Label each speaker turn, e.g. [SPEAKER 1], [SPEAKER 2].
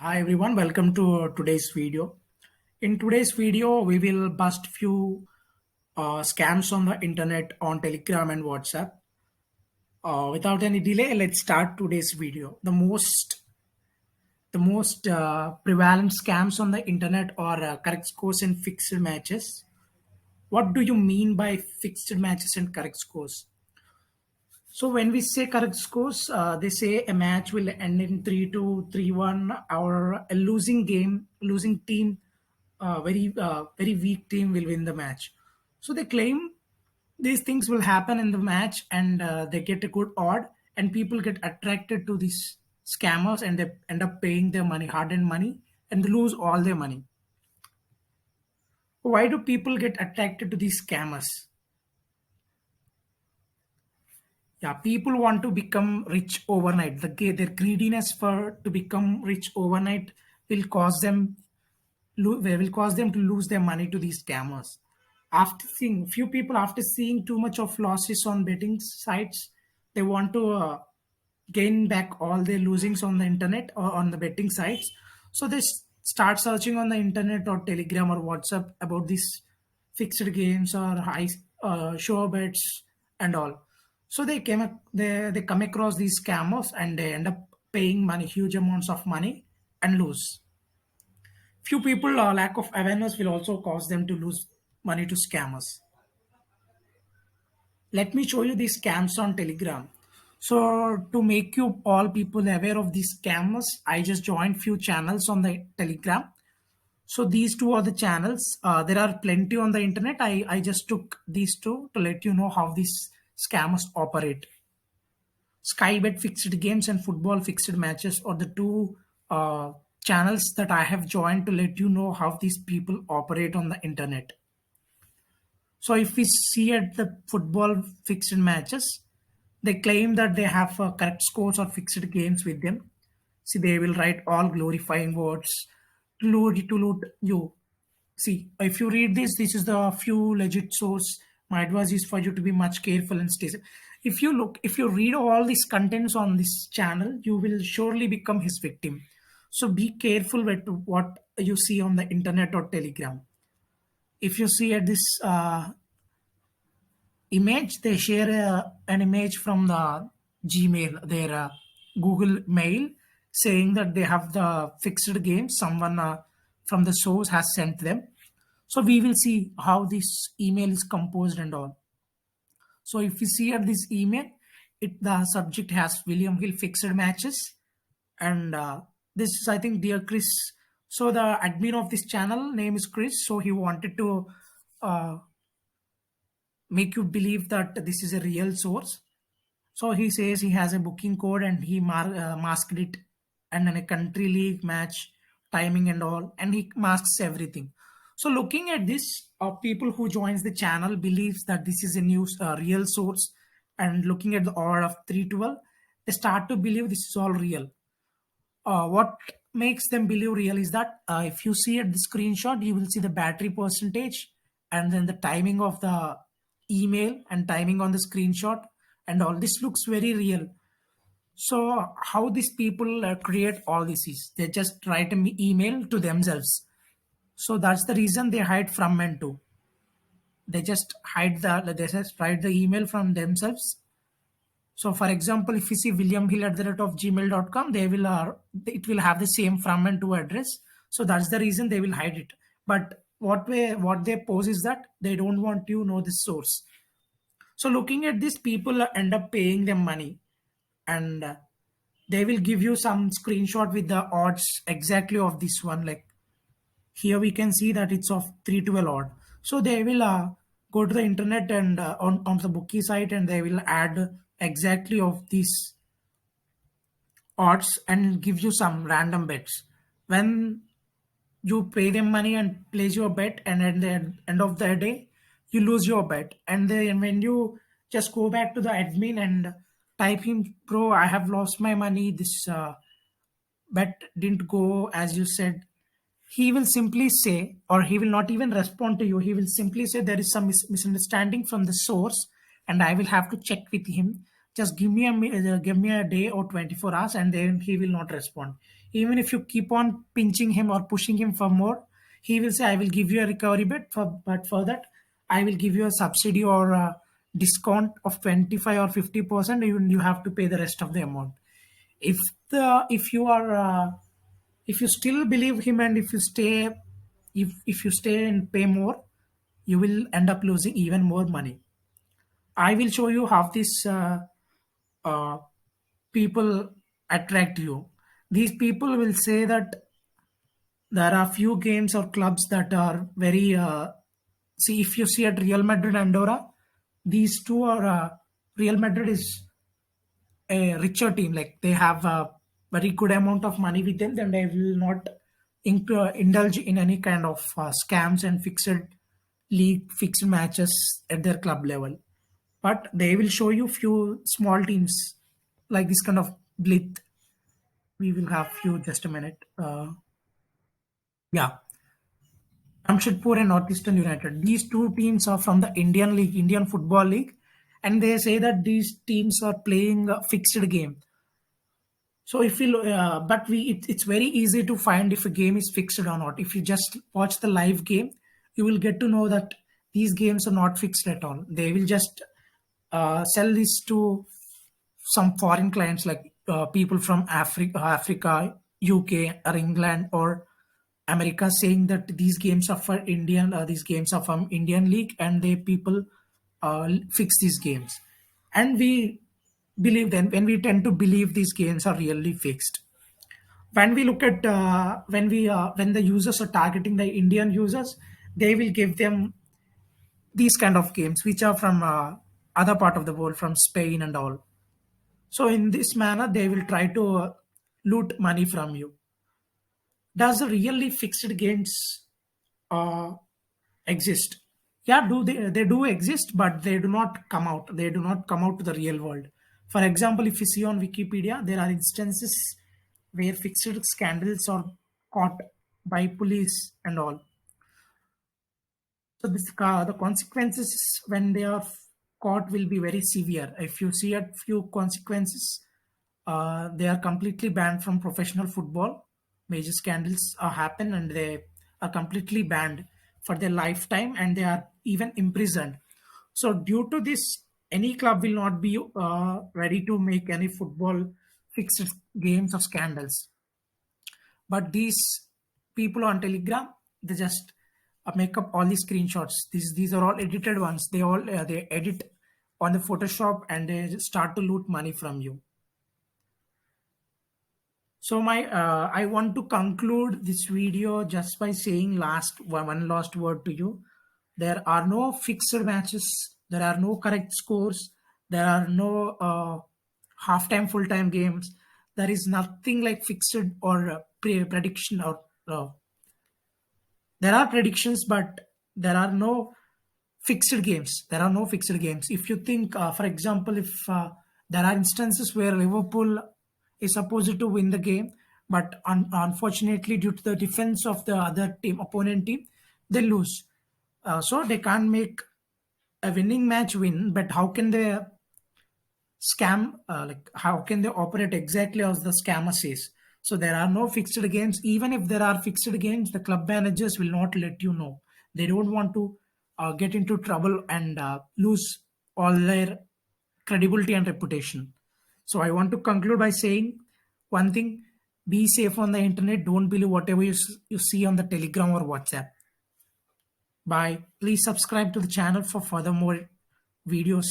[SPEAKER 1] Hi everyone, welcome to today's video. In today's video, we will bust few scams on the internet on Telegram and WhatsApp. Without any delay, let's start today's video. The most prevalent scams on the internet are correct scores and fixed matches. What do you mean by fixed matches and correct scores? So when we say correct scores, they say a match will end in 3-2, 3-1, or a losing team, very weak team will win the match. So they claim these things will happen in the match, and they get a good odd, and people get attracted to these scammers, and they end up paying their money, hard-earned money, and they lose all their money. Why do people get attracted to these scammers? Yeah, people want to become rich overnight. Their greediness for to become rich overnight will cause them will cause them to lose their money to these scammers. Few people after seeing too much of losses on betting sites, they want to gain back all their losings on the internet or on the betting sites. So they start searching on the internet or Telegram or WhatsApp about these fixed games or high sure bets and all. So they come across these scammers, and they end up paying money, huge amounts of money, and lose. Few people lack of awareness will also cause them to lose money to scammers. Let me show you these scams on Telegram. So to make you all people aware of these scammers, I just joined few channels on the Telegram. So these two are the channels. There are plenty on the internet. I just took these two to let you know how these scammers operate. Skybet fixed games and football fixed matches are the two channels that I have joined to let you know how these people operate on the internet. So if we see at the football fixed matches, they claim that they have correct scores or fixed games with them. See, they will write all glorifying words to loot you. See, if you read this, this is the few legit source. My advice is for you to be much careful and stay safe. If you read all these contents on this channel, you will surely become his victim. So be careful with what you see on the internet or Telegram. If you see at this image, they share an image from the Gmail, their Google Mail, saying that they have the fixed game. Someone from the source has sent them. So we will see how this email is composed and all. So if you see at this email, the subject has William Hill fixed matches, and this is, I think, dear Chris. So the admin of this channel name is Chris. So he wanted to uh, make you believe that this is a real source. So he says he has a booking code, and he masked it, and then a country league match timing and all, and he masks everything. So looking at this, people who joins the channel believes that this is a news real source, and looking at the order of 312, they start to believe this is all real. What makes them believe real is that if you see at the screenshot, you will see the battery percentage, and then the timing of the email and timing on the screenshot, and all this looks very real. So how these people create all this is they just write an email to themselves. So that's the reason they hide from and to. They just write the email from themselves. So for example, if you see williamhill@gmail.com, it will have the same from and to address. So that's the reason they will hide it. But what they pose is that they don't want you to know the source. So looking at this, people end up paying them money, and they will give you some screenshot with the odds exactly of this one. Like here we can see that it's of 312 odd. So they will go to the internet and on the bookie site, and they will add exactly of these odds and give you some random bets. When you pay them money and place your bet, and at the end of the day you lose your bet, and then when you just go back to the admin and type in, bro, I have lost my money, this bet didn't go as you said, he will simply say, or he will not even respond to you, he will simply say there is some misunderstanding from the source, and I will have to check with him. Just give me a day or 24 hours, and then he will not respond. Even if you keep on pinching him or pushing him for more, he will say, I will give you a recovery bit, but for that, I will give you a subsidy or a discount of 25 or 50%. You have to pay the rest of the amount. If if you are if you still believe him and if you stay and pay more, you will end up losing even more money. I will show you how these uh, people attract you. These people will say that there are few games or clubs that are very see, if you see at Real Madrid and Andorra, these two are Real Madrid is a richer team. Like they have a very good amount of money with them, then they will not indulge in any kind of scams and fixed matches at their club level. But they will show you few small teams like this kind of blitz. We will have few just a minute. Yeah, Jamshedpur and Northeastern United. These two teams are from the Indian League, Indian Football League, and they say that these teams are playing a fixed game. So if you, but it's very easy to find if a game is fixed or not. If you just watch the live game, you will get to know that these games are not fixed at all. They will just sell this to some foreign clients like people from Africa, UK, or England, or America, saying that these games are for Indian, these games are from Indian League, and they people fix these games, and we believe them when we tend to believe these games are really fixed. When we look at when the users are targeting the Indian users, they will give them these kind of games which are from other part of the world, from Spain and all. So in this manner, they will try to loot money from you. Does the really fixed games uh, exist? Yeah, they do exist, but they do not come out. They do not come out to the real world. For example, if you see on Wikipedia, there are instances where fixed scandals are caught by police and all. So the consequences when they are caught will be very severe. If you see a few consequences, they are completely banned from professional football. Major scandals happen and they are completely banned for their lifetime, and they are even imprisoned. So due to this, any club will not be ready to make any football fixed games or scandals. But these people on Telegram, they just make up all these screenshots. These are all edited ones. They edit on the Photoshop and they start to loot money from you. So my I want to conclude this video just by saying one last word to you. There are no fixed matches. There are no correct scores. There are no half-time, full-time games. There is nothing like fixed or prediction or there are predictions, but there are no fixed games. There are no fixed games. If you think, for example, if there are instances where Liverpool is supposed to win the game, but unfortunately, due to the defense of the other team, opponent team, they lose. So they can't make a winning match win. But how can they scam? Like how can they operate exactly as the scammer says? So there are no fixed games. Even if there are fixed games, the club managers will not let you know. They don't want to get into trouble and lose all their credibility and reputation. So I want to conclude by saying one thing: be safe on the internet. Don't believe whatever you see on the Telegram or WhatsApp. Bye. Please subscribe to the channel for further more videos.